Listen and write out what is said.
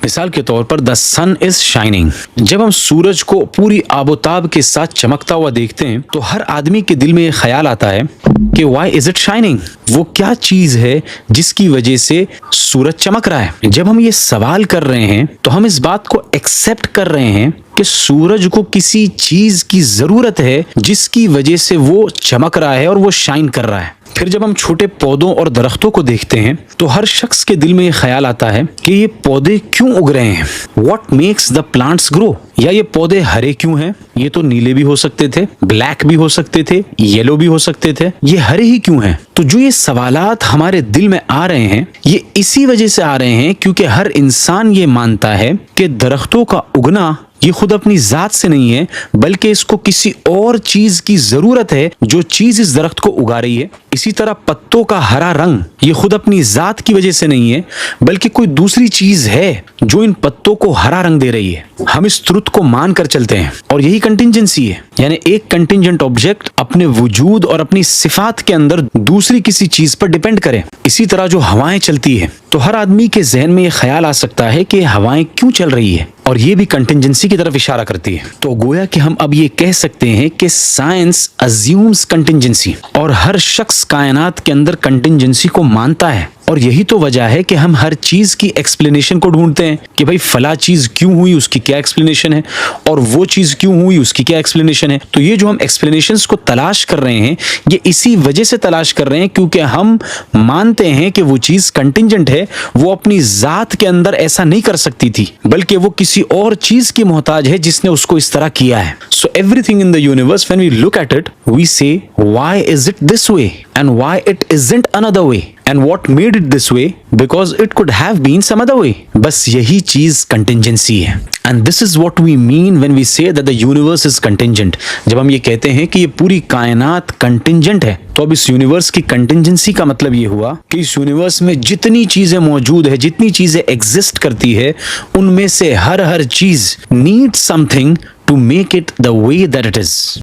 مثال के तौर पर द सन इज शाइनिंग। जब हम सूरज को पूरी आबोताब के साथ चमकता हुआ देखते हैं तो हर आदमी के दिल में ये ख्याल आता है कि वाई इज इट शाइनिंग, वो क्या चीज है जिसकी वजह से सूरज चमक रहा है। जब हम ये सवाल कर रहे हैं तो हम इस बात को एक्सेप्ट कर रहे हैं कि सूरज को किसी चीज की जरूरत है जिसकी वजह से वो चमक रहा है और वो शाइन कर रहा है। फिर जब हम छोटे पौधों और दरख्तों को देखते हैं तो हर शख्स के दिल में ये ख्याल आता है कि ये पौधे क्यों उग रहे हैं, What makes the plants grow? या ये पौधे हरे क्यों हैं? ये तो नीले भी हो सकते थे, ब्लैक भी हो सकते थे, येलो भी हो सकते थे, ये हरे ही क्यों हैं? तो जो ये सवालात हमारे दिल में आ रहे हैं ये इसी वजह से आ रहे हैं क्योंकि हर इंसान ये मानता है कि दरख्तों का उगना ये खुद अपनी जात से नहीं है बल्कि इसको किसी और चीज की जरूरत है जो चीज इस दरख्त को उगा रही है। इसी तरह पत्तों का हरा रंग ये खुद अपनी जात की वजह से नहीं है बल्कि कोई दूसरी चीज है जो इन पत्तों को हरा रंग दे रही है। हम इस ट्रुथ को मान कर चलते हैं और यही कंटिंजेंसी है, यानी एक कंटिंजेंट ऑब्जेक्ट अपने वजूद और अपनी सिफात के अंदर दूसरी किसी चीज पर डिपेंड करे। इसी तरह जो हवाएं चलती है तो हर आदमी के जहन में ये ख्याल आ सकता है कि हवाएं क्यों चल रही है और ये भी कंटिंजेंसी की तरफ इशारा करती है। तो गोया कि हम अब ये कह सकते हैं कि साइंस अज्यूम्स कंटिंजेंसी और हर शख्स कायनात के अंदर कंटिंजेंसी को मानता है और यही तो वजह है कि हम हर चीज की एक्सप्लेनेशन को ढूंढते हैं कि भाई फला चीज क्यों हुई उसकी क्या एक्सप्लेनेशन है और वो चीज क्यों हुई उसकी क्या एक्सप्लेनेशन है। तो ये जो हम एक्सप्लेनेशंस को तलाश कर रहे हैं ये इसी वजह से तलाश कर रहे हैं क्योंकि हम मानते हैं कि वो चीज कंटिंजेंट है, वो अपनी जात के अंदर ऐसा नहीं कर सकती थी बल्कि वो किसी और चीज की मोहताज है जिसने उसको इस तरह किया है। So everything in the universe when we look at it we say why is it this way and why it isn't another way and what made it this way because it could have been some other way। बस यही चीज contingency है and this is what we mean when we say that the universe is contingent। जब हम ये कहते हैं कि ये पूरी कायनात कंटिंजेंट है तो अब इस यूनिवर्स की कंटिंजेंसी का मतलब ये हुआ कि इस यूनिवर्स में जितनी चीजें मौजूद है, जितनी चीजें एग्जिस्ट करती है, उनमें से हर चीज need something to make it the way that it is.